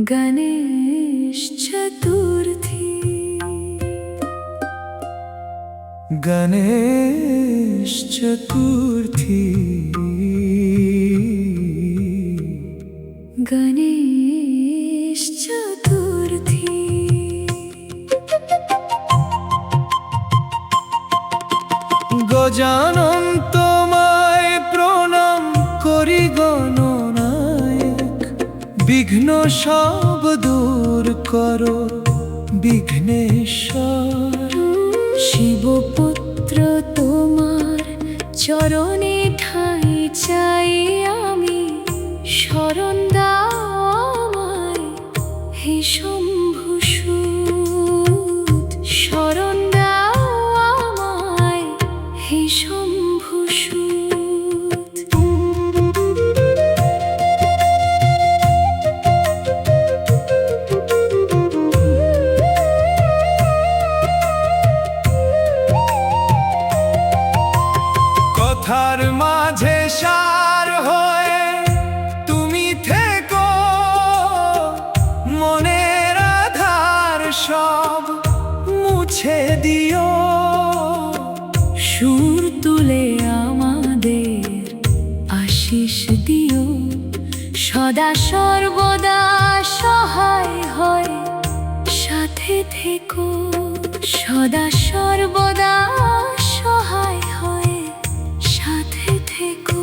गणेश चतुर्थी। गणेश चतुर्थी। गणेश चतुर्थी। गजानन তোমায় প্রণাম করি গণনায়ক, বিঘ্ন সব দূর করো বিঘ্নেশ্বর। শিবপুত্র তোমার চরণে ঠাঁই চাই আমি, শরণ দাও আমায় হে শম্ভুসুত, শরণ দাও আমায় হে শম্ভুসুত। কথার মাঝে সার হয়ে তুমি থেকো, মনের আধার সব মুছে দিও। সুর তুলে আমাদের আশিস দিও, সদা সর্বদা সহায় হয় সাথে থেকো, সদা সর্বদা সহায় হয় সাথে থেকো।